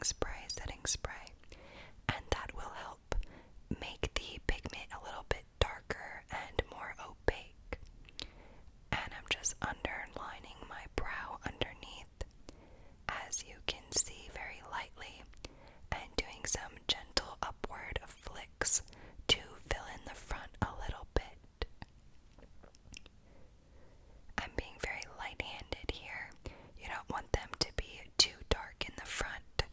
setting spray, and that will help make the pigment a little bit darker and more opaque. And I'm just underlining my brow underneath, as you can see, very lightly, and doing some gentle upward flicks to fill in the front a little bit. I'm being very light-handed here. You don't want them to be too dark in the front,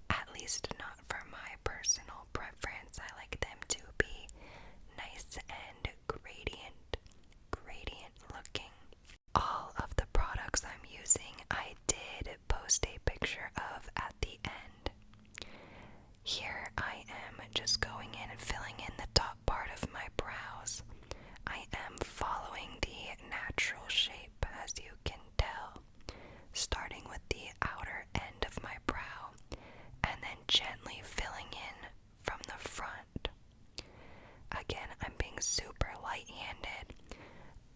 at least not for my personal preference. I like them to be nice and gradient looking. All of the products I'm using, I did post a picture of at the end. Here I am just going in and filling in the top part of my brows. I am following the natural shape, as you can tell, starting with the outer end of my brow and then gently filling in from the front. Again, I'm being super light-handed,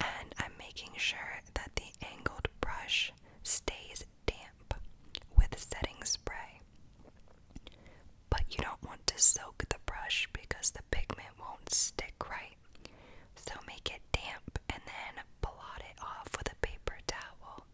and I'm making sure that the angled brush stays damp with setting spray. But you don't want to soak the brush because the pigment won't stick right. So make it damp and then blot it off with a paper towel.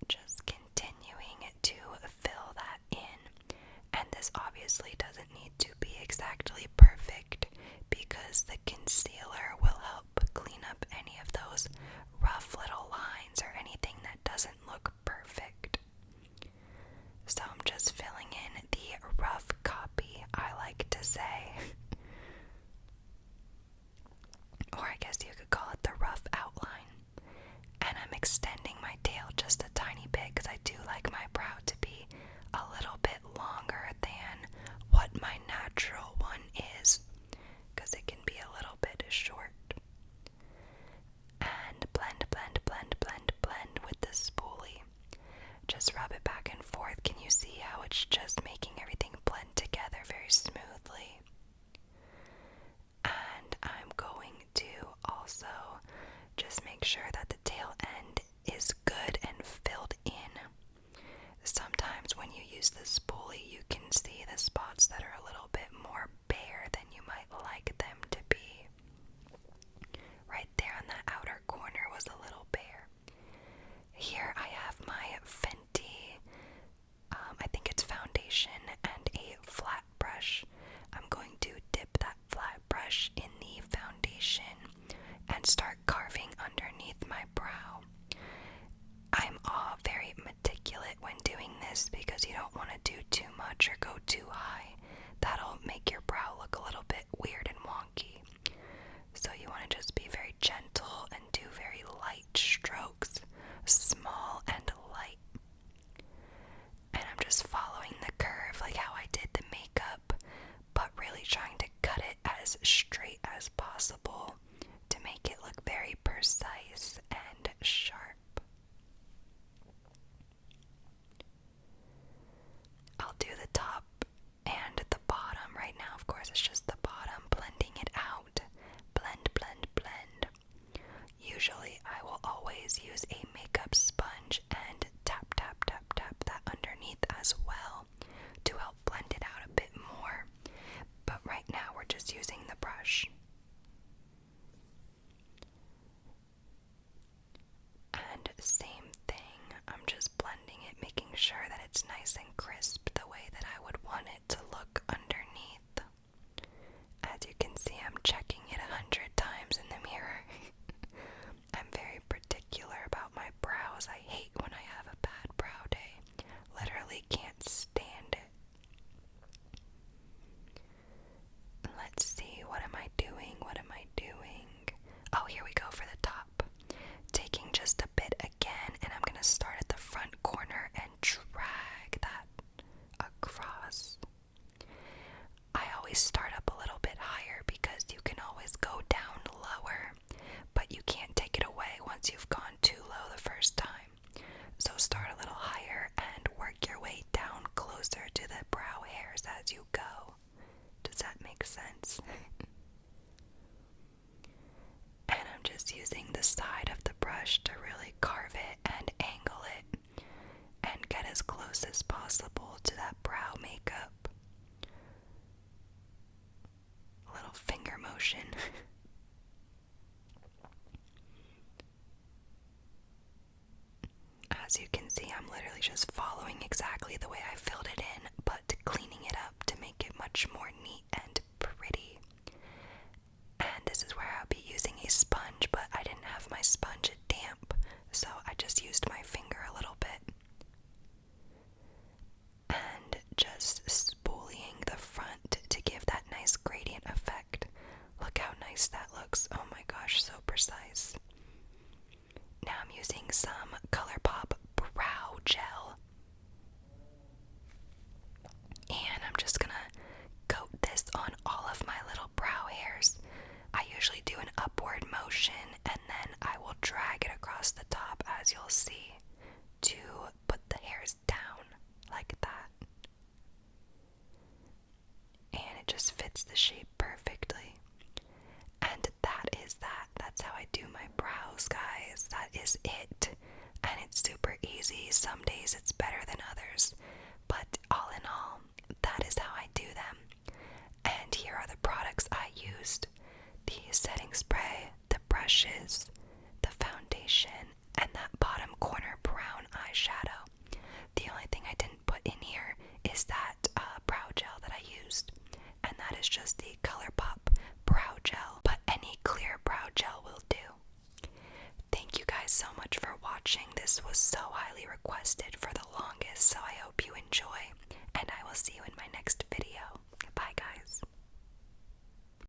Just continuing to fill that in. And this obviously doesn't need to be exactly perfect because the concealer will help clean up any of those rough little lines or anything that doesn't look perfect. So I'm just filling in the rough copy, I like to say. Or I guess you could call it the rough outline. And I'm extending my tail just a tiny bit because I do like my brow to be a little bit longer than what my natural one is, because it can be a little bit short. And blend with the spoolie. Just rub it back and forth. Can you see how it's just making everything blend together very smoothly? And I'm going to also just make sure that the tail end is good and filled in. Sometimes when you use the spoolie, you can see the spots that are a little bit more bare than you might like them to be. Right there on the outer corner was a little bare. Here I have my Fenty, I think it's foundation, and a flat brush. I'm going to dip that flat brush in the foundation and start carving underneath my brow. I'm all very meticulous when doing this because you don't want to do too much or go too high. That'll make your brow look a little bit weird and wonky. So you want to just be very gentle and do very light strokes, small and light. And I'm just following the curve like how I did the makeup, but really trying to cut it as straight as possible to make it look very precise and sharp. I'll do the top and the bottom right now. Of course, it's just the bottom, blending it out. Blend. Usually, I will always use a makeup sponge and tap that underneath as well to help blend it out a bit more. But right now, we're just using the brush. And same thing, I'm just blending it, making sure that it's nice and crisp the way that I would want it to look underneath. As you can see, I'm checking it 100 times in the mirror. I'm very particular about my brows. I hate when I have a bad brow day. Literally can't stand it. Let's see, what am I doing? Oh, here we go for the top. Taking just a bit again, and I'm going to start at the front corner and drag that across. I always start up a little bit higher because you can always go down lower, but you can't take it away once you've gone too low the first time. So start a little higher and work your way down closer to the brow hairs as you go. Does that make sense? And I'm just using the side of the brush to really carve it and angle it and get as close as possible to that brow makeup. A little finger motion. As you can see, I'm literally just following exactly the way I filled it in, but cleaning it up to make it much more neat and pretty. And this is where I'll be using a sponge, but I didn't have my sponge damp, so I just used my finger a little bit. And just spooling the front to give that nice gradient effect. Look how nice that looks. Oh my gosh, so precise. Now I'm using some ColourPop brow gel. And I'm just gonna coat this on all of my little brow hairs. I usually do an upward motion and then I will drag it across the top, as you'll see, to put the hairs down like that. And it just fits the shape perfectly. And that is that. That's how I do my brows, guys. That is it. And it's super easy. Some days it's better than others. But all in all, that is how I do them. And here are the products I used. The setting spray, the brushes, the foundation, and that bottom corner brown eyeshadow. The only thing I didn't put in here is that brow gel that I used. And that is just the ColourPop brow gel. But any clear brow gel will do. Thank you guys so much for watching. This was so highly requested for the longest, so I hope you enjoy. And I will see you in my next